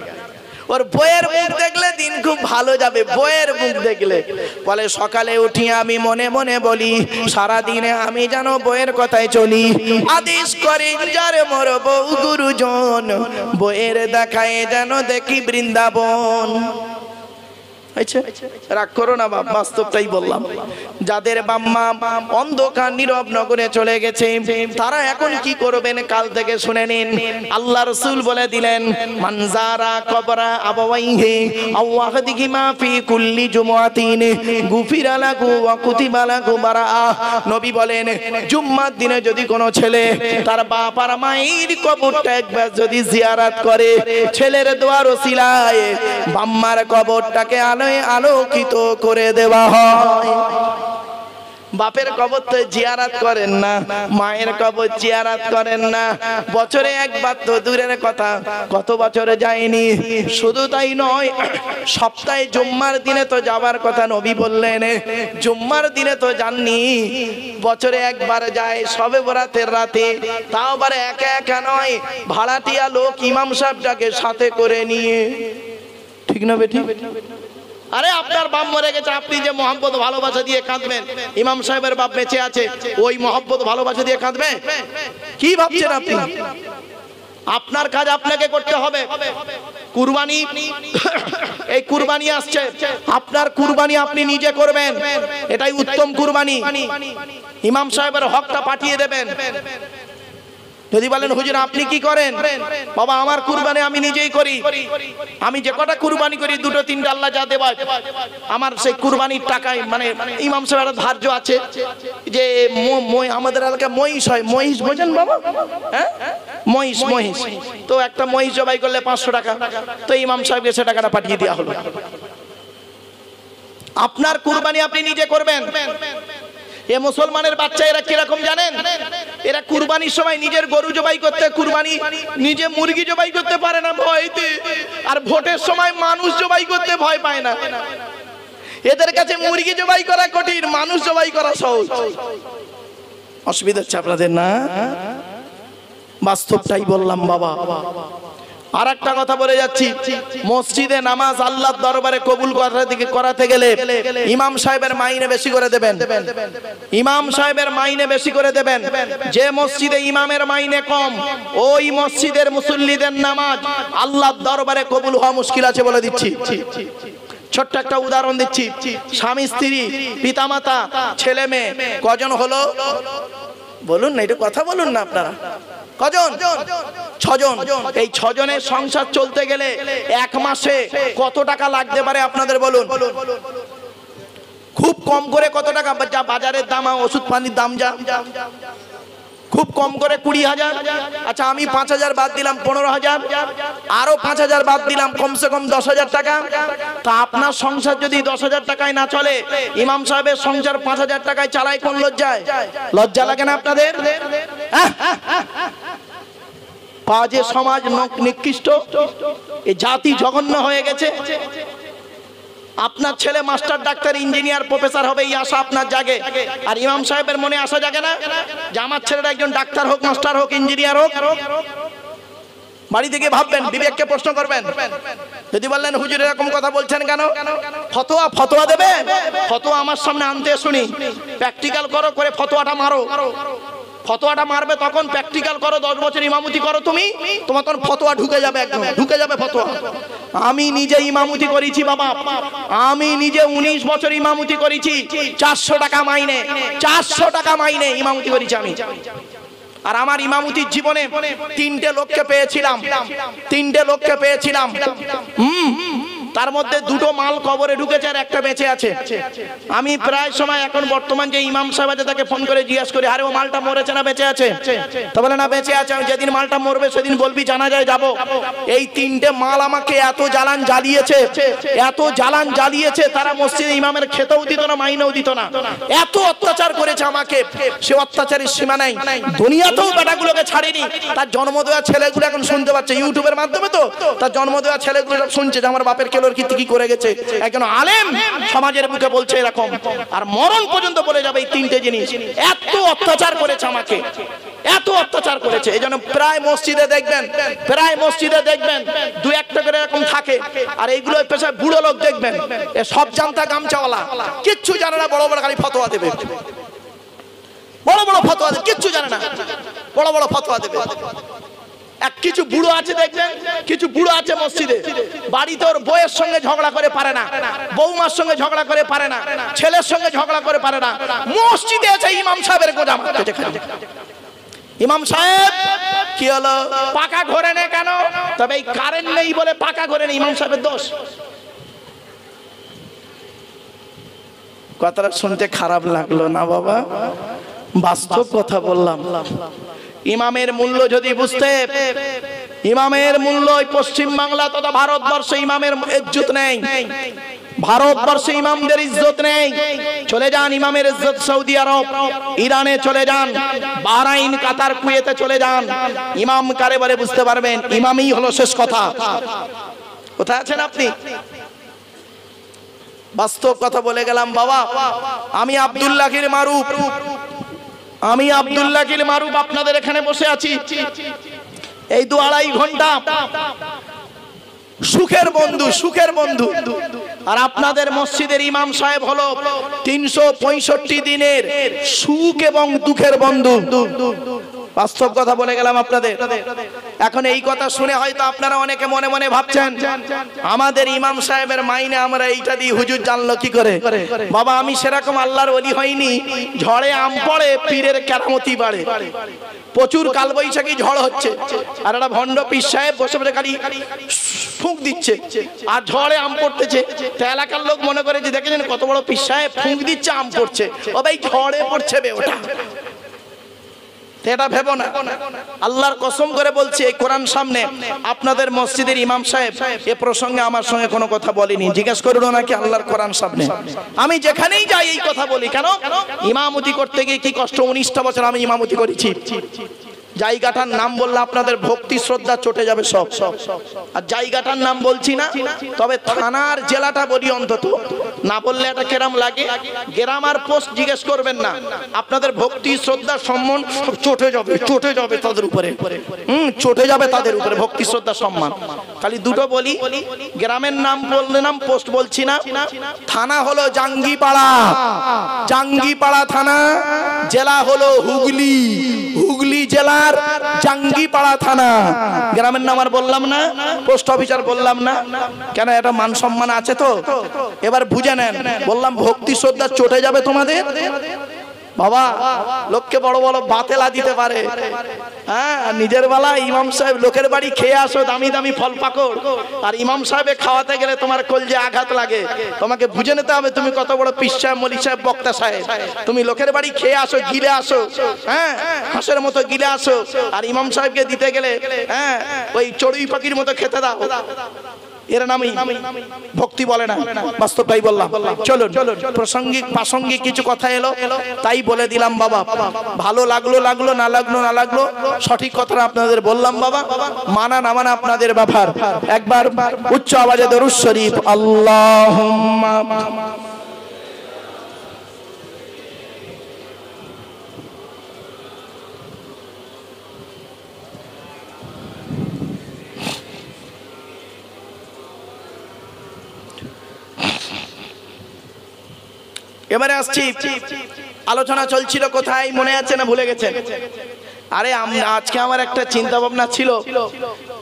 A: ওর বইয়ের মুখ দেখলে দিন খুব ভালো যাবে। বইয়ের মুখ দেখলে বলে, সকালে উঠি আমি মনে মনে বলি, সারা দিনে আমি যেন বইয়ের কথায় চলি। আদেশ করে যার মোর বউ গুরুজন, বইয়ের দেখায় যেন দেখি বৃন্দাবন। রাগ করো না বাপ, বাস্তবটাই বললাম। যাদের বাম্মা অন্ধকার নীরব নগরে চলে গেছে তারা এখন কি করবেন কাল থেকে শুনে নিন। আল্লাহ রাসূল বলে দিলেন, মানজারা কবরা আবাওয়াইহি আও আহদিহিমা ফি কুল্লি জুমআতিন গুফিরা লাহু ওয়া কুতিবা লাহু বারাআ। নবী বলেন, জুম্মার দিনে যদি কোনো ছেলে তার বাপ আর মায়ের কবরটা একবার যদি জিয়ারত করে, ছেলের দোয়ার ওসিলায় বাম্মার কবরটাকে আলোকিত করে দেওয়া হয়। বাপের কবর তো জিয়ারত করেন না, মায়ের কবর জিয়ারত করেন না, বছরে একবার তো দূরের কথা, কত বছরে যায়নি। শুধু তাই নয়, সপ্তাহে জুম্মার দিনে তো যাবার কথা নবী বললেন, জুম্মার দিনে তো যাননি, বছরে একবার যায় শবে বরাতের রাতে, তাও আবার একা একা নয়, ভাড়াটিয়া লোক ইমাম সাহেবটাকে সাথে করে নিয়ে। ঠিক না বেটি? আরে আপনার বাপ মরে গেছে, আপনি যে মহব্বত ভালোবাসা দিয়ে কাঁদবেন, ইমাম সাহেবের বাপ বেঁচে আছে, ওই মহব্বত ভালোবাসা দিয়ে কাঁদবে? কি ভাবছেন আপনি? আপনার কাজ আপনাকে করতে হবে। কুরবানি, এই কুরবানি আসছে, আপনার কুরবানি আপনি নিজে করবেন, এটাই উত্তম কুরবানি। ইমাম সাহেবের হকটা পাঠিয়ে দেবেন। যদি বলেন হুজুর আপনি কি করেন, বাবা আমার কুরবানি আমি নিজেই করি, আমি যে কটা কুরবানি করি দুটো তিনটা আল্লাহ যা দেয় আমার সেই কুরবানির টাকায়, মানে ইমাম সাহেবের ধার্য আছে যে আমাদের এলাকায় মহিষ হয়, মহিষ বোঝেন বাবা? হ্যাঁ মহিষ, মহিষ তো একটা মহিষ জবাই করলে 500 টাকা, তো ইমাম সাহেবকে সে টাকাটা পাঠিয়ে দেওয়া হলো। আপনার কুরবানি আপনি নিজে করবেন। এ মুসলমানের বাচ্চা এরা কিরকম জানেন? এরা কুরবানির সময় নিজের গরু জবাই করতে, কুরবানি নিজে মুরগি জবাই করতে পারে না ভয়তে, আর ভোটের সময় মানুষ জবাই করতে ভয় পায় না। এদের কাছে মুরগি জবাই করা কঠিন, মানুষ জবাই করা সহজ। অসুবিধা হচ্ছে আপনাদের না? বাস্তবটাই বললাম বাবা। আর একটা কথা বলে যাচ্ছি, মসজিদে নামাজ আল্লাহর দরবারে কবুল করাতে গেলে ইমাম সাহেবের মাইনে বেশি করে দেবেন। ইমাম সাহেবের মাইনে বেশি করে দেবেন। যে মসজিদে ইমামের মাইনে কম, ওই মসজিদের মুসল্লিদের নামাজ আল্লাহর দরবারে কবুল হওয়া মুশকিল আছে বলে দিচ্ছি। ছোট্ট একটা উদাহরণ দিচ্ছি। স্বামী স্ত্রী, পিতামাতা, ছেলে মেয়ে কজন হলো বলুন না, একটু কথা বলুন না আপনারা। কজন? 6 জন। এই 6 জনের সংসার চলতে গেলে এক মাসে কত টাকা লাগতে পারে আপনাদের বলুন? খুব কম করে কত টাকা? যা বাজারের দাম, ওষুধ পানির দাম যা, খুব কম করে 20,000। আচ্ছা আমি 5,000 বাদ দিলাম, 15,000, আরো 5,000 বাদ দিলাম, কমসে কম 10,000 টাকা। তা আপনার সংসার যদি 10,000 টাকায় না চলে, ইমাম সাহেবের সংসার 5,000 টাকায় চালায়, কোন লজ্জায়? লজ্জা লাগে না আপনাদের? বাজে সমাজ, নিকৃষ্ট, এই জাতি জঘন্য হয়ে গেছে। আপনার ছেলে মাস্টার, ডাক্তার, ইঞ্জিনিয়ার, প্রফেসর হবে, এই আশা আপনার জাগে, আর ইমাম সাহেবের মনে আশা জাগে না যে আমার ছেলেটা একজন ডাক্তার হোক, মাস্টার হোক, ইঞ্জিনিয়ার হোক? বাড়ি থেকে ভাববেন, বিবেককে প্রশ্ন করবেন। যদি বললেন হুজুর এরকম কথা বলছেন কেন, ফতোয়া দেবে, ফতোয়া আমার সামনে আনতে শুনি, প্র্যাকটিক্যাল করো, করে ফতোয়াটা মারো। ফতোয়াটা মারবে তখন প্র্যাকটিক্যাল করো, 10 বছর ইমামতি করো তুমি, তোমার তখন ফতোয়া ঢুকে যাবে, একদম ঢুকে যাবে ফতোয়া। আমি নিজে ইমামতি করেছি বাবা, আমি নিজে 19 বছর ইমামতি করেছি, 400 টাকা মাইনে, 400 টাকা মাইনে ইমামতি করেছি আমি। আর আমার ইমামতির জীবনে 3টে লোককে পেয়েছিলাম, 3টে লোককে পেয়েছিলাম। তার মধ্যে 2টো মাল কবরে ঢুকেছে আর একটা বেঁচে আছে। আমি প্রায় সময় এখন বর্তমান যে ইমাম সাহেব আছে তাকে ফোন করে জিজ্ঞাসা করি, আরে ও মালটা মরেছে না বেঁচে আছে? তো বলে না বেঁচে আছে। আমি যেদিন মালটা মরবে সেদিন বলবি, জানাজায় যাব। এই 3টে মাল আমাকে এত জ্বালান জ্বালিয়েছে, এত জ্বালান জ্বালিয়েছে, তারা মসজিদে ইমামের খেতেও দিত না, মাইনেও দিত না, এত অত্যাচার করেছে আমাকে। সে অত্যাচারের সীমা নাই, দুনিয়াতেও বেটাগুলোকে ছাড়েনি। তার জন্ম দেওয়া ছেলেগুলো এখন শুনতে পাচ্ছে ইউটিউবের মাধ্যমে, তো তার জন্ম দেওয়া ছেলেগুলো সব শুনছে যে আমার বাপের কেলোর কি করে গেছে। একজন আলেম সমাজের মুখে বলছে এরকম, আর মরণ পর্যন্ত বলে যাবে এই 3টে জিনিস। এত অত্যাচার করেছে আমাকে, এত অত্যাচার করেছে। এই জন্য প্রায় মসজিদে দেখবেন, প্রায় মসজিদে দেখবেন 2-1টা করে এরকম থাকে। আর এইগুলো পেশায় বুড়ো লোক দেখবেন, এ সব জানতা গামছাওয়ালা, কিচ্ছু জানে না, বড় বড় খালি ফতোয়া দেবে, বড় বড় ফতোয়া দেবে, কিচ্ছু জানে না, বড় বড় ফতোয়া দেবে। এক কিছু বুড়ো আছে দেখবেন, কিছু বুড়ো আছে মসজিদে, বাড়িতে ওর বউয়ের সঙ্গে ঝগড়া করে পারে না, বৌমার সঙ্গে ঝগড়া করে পারে না, ছেলের সঙ্গে ঝগড়া করে পারে না, মসজিদে আছে ইমাম সাহেবের গোজা মারতে। ইমাম সাহেব কি হলো, পাকা ঘোরে না কেন? তবে এই কারেন্ট নেই বলে পাকা ঘোরে না, ইমাম সাহেবের দোষ। কথাটা শুনতে খারাপ লাগলো না বাবা, বাস্তব কথা বললাম। ইমামের মূল্য যদি বুঝতে, ইমামের মূল্য পশ্চিম বাংলা তথা ভারতবর্ষে ইমামের ইজ্জত নেই, ভারতবর্ষে ইমামদের ইজ্জত নেই। চলে যান ইমামের ইজ্জত সৌদি আরব, ইরানে চলে যান, বাহরাইন, কাতার, কুয়েতে চলে যান, ইমাম কারে বলে বুঝতে পারবেন, ইমামই হলো শেষ কথা। কোথায় আছেন আপনি? বাস্তব কথা বলে গেলাম বাবা। আমি আব্দুল্লাহির মারুফ, আমি আব্দুল্লাহির মারুফ আপনাদের এখানে বসে আছি। এই 2-2.5 ঘন্টা সুখের বন্ধু, সুখের বন্ধু। আর আপনাদের মসজিদের ইমাম সাহেব হলো 365 দিনের সুখ এবং দুঃখের বন্ধু। বাস্তব কথা বলে গেলাম আপনাদের। এখন এই কথা শুনে হয়তো আপনারা অনেকে মনে মনে ভাবছেন আমাদের ইমাম সাহেবের মাইনে আমরা এইটা দিয়ে হুজুর জানলো কি করে? বাবা, আমি সেরকম আল্লাহর ওলি হইনি। ঝড়ে আম পড়ে পীরের কেরামতি বাড়ে। প্রচুর কালবৈশাখী ঝড় হচ্ছে আর একটা ভণ্ড পীর সাহেব বসে বসে খালি ফুঁক দিচ্ছে আর ঝড়ে আম পড়তেছে। তো এলাকার লোক মনে করে যে দেখেছেন কত বড় পীর সাহেব ফুঁক দিচ্ছে, আম পড়ছে। ও ভাই, ঝড়ে পড়ছে বে ওটা, এটা ভেবো না। আল্লাহর কসম করে বলছি, এই কোরআন সামনে আপনাদের মসজিদের ইমাম সাহেব এ প্রসঙ্গে আমার সঙ্গে কোনো কথা বলেনি। জিজ্ঞেস করুন নাকি আল্লাহর কোরআন সামনে। আমি যেখানেই যাই এই কথা বলি। কেন? ইমামতি করতে গিয়ে কি কষ্ট, 19টা বছর আমি ইমামতি করেছি। জায়গাটার নাম বললে আপনাদের ভক্তি শ্রদ্ধা চটে যাবে সব। আর জায়গাটার নাম বলছি না, তবে থানার জেলাটা বলি অন্তত। না বললে এটা কেরাম লাগে। গ্রাম আর পোস্ট জিজ্ঞেস করবেন না, আপনাদের ভক্তি শ্রদ্ধা সম্মান চটে যাবে, চটে যাবে তাদের উপরে। চটে যাবে তাদের উপরে ভক্তি শ্রদ্ধা সম্মান। খালি দুটো বলি, গ্রামের নাম বললে নাম, পোস্ট বলছি না। থানা হলো জাঙ্গিপাড়া, জাঙ্গিপাড়া থানা। জেলা হলো হুগলি, হুগলি জেলা জাঙ্গিপাড়া থানা। গ্রামের নাম আর বললাম না, পোস্ট অফিসার বললাম না। কেন? এটা মান সম্মান আছে তো। এবার বুঝে নেন, বললাম ভক্তি শ্রদ্ধা চটে যাবে তোমাদের। বাবা, লোককে বড় বড় বাতেলা দিতে পারে। হ্যাঁ, নিজের বেলা ইমাম সাহেব লোকের বাড়ি খেয়ে আসো দামি দামি ফল পাকড়, আর ইমাম সাহেবে খাওয়াতে গেলে তোমার কলজে আঘাত লাগে। তোমাকে বুঝে নিতে হবে তুমি কত বড় পীর সাহেব, মলি সাহেব, বক্তা সাহেব। তুমি লোকের বাড়ি খেয়ে আসো, গিলে আসো, হ্যাঁ, হাঁসের মতো গিলে আসো, আর ইমাম সাহেবকে দিতে গেলে হ্যাঁ ওই চড়ুই পাখির মতো খেতে দাও। এর নামই ভক্তি বলে না। বাস্তবটাই বললাম। চলুন, প্রাসঙ্গিক প্রাসঙ্গিক কিছু কথা এলো তাই বলে দিলাম। বাবা, ভালো লাগলো লাগলো, না লাগলো না লাগলো, সঠিক কথা আপনাদের বললাম। বাবা, মানা না মানা আপনাদের ব্যাপার। একবার উচ্চ আওয়াজে দরুদ শরীফ আল্লাহুম্মা। এবারে আসছি, আলোচনা চলছিল কোথায় মনে আছে না ভুলে গেছেন? আরে আজকে আমার একটা চিন্তা ভাবনা ছিল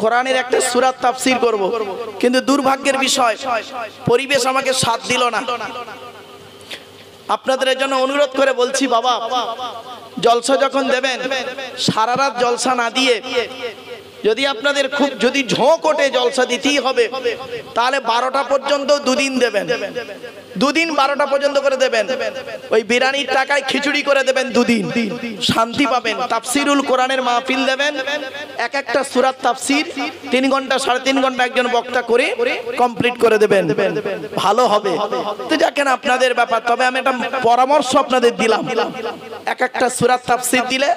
A: কোরআনের একটা সূরা তাফসীর করব, কিন্তু দুর্ভাগ্যের বিষয় পরিবেশ আমাকে সাথ দিল না। আপনাদের জন্য অনুরোধ করে বলছি, বাবা, জলসা যখন দেবেন সারা রাত জলসা না দিয়ে, যদি আপনাদের খুব যদি ঝোঁক ওঠে জলসা দিতেই হবে, তাহলে 12টা পর্যন্ত দুদিন দেবেন। দুদিন 12টা পর্যন্ত করে দেবেন। ওই বিরিয়ানির টাকায় খিচুড়ি করে দেবেন, দুদিন শান্তি পাবেন। তাফসিরুল কোরআনের মাহফিল দেবেন, এক একটা সূরা তাফসির 3 ঘন্টা 3.5 ঘন্টা একজন বক্তা করে কমপ্লিট করে দেবেন, ভালো হবে। তো দেখেন আপনাদের ব্যাপার। তবে আমি একটা পরামর্শ আপনাদের দিলাম, এক একটা সূরা তাফসির দিলে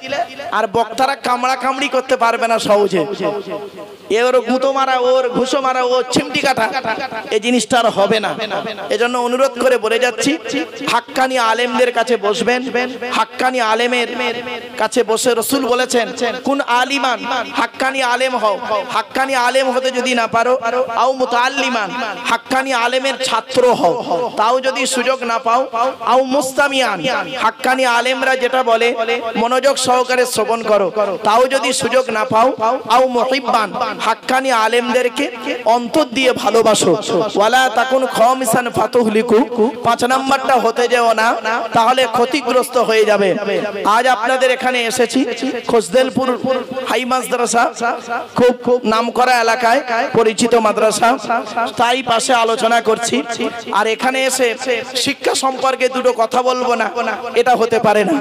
A: আর বক্তারা কামড়া কামড়ি করতে পারবে না সহজে। এর গুঁতো মারা, ওর ঘুষো মারা, ও চিমটি কাটা, এই জিনিসটা আর হবে না। এজন্য অনুরোধ করে বলে যাচ্ছি, হাক্কানি আলেমদের কাছে বসবেন। হাক্কানি আলেমের কাছে বসে রাসূল বলেছেন, কোন আলিমান, হাক্কানি আলেম হও। হাক্কানি আলেম হতে যদি না পারো, আও মুতাআল্লিমান, হাক্কানি আলেমের ছাত্র হও। তাও যদি সুযোগ না পাও, আও মুস্তামিয়ান, হাক্কানি আলেমরা যেটা বলে মনোযোগ সহকারে শ্রবণ করো। তাও যদি সুযোগ না পাও, আও মুহিব্বান, হাক্কানি আলেমদেরকে অন্তর দিয়ে ভালোবাসো। ওয়ালা তাকুন খামিসান ফাতুহলিকু, 5 নাম্বারটা হতে যেও না, তাহলে ক্ষতিগ্রস্ত হয়ে যাবে। আজ আপনাদের এখানে এসেছি খোসদেলপুর হাই মাদ্রাসা, খুব নামকরা এলাকায় পরিচিত মাদ্রাসা, তাই পাশে আলোচনা করছি। আর এখানে এসে শিক্ষা সম্পর্কে দুটো কথা বলবো না, এটা হতে পারে না।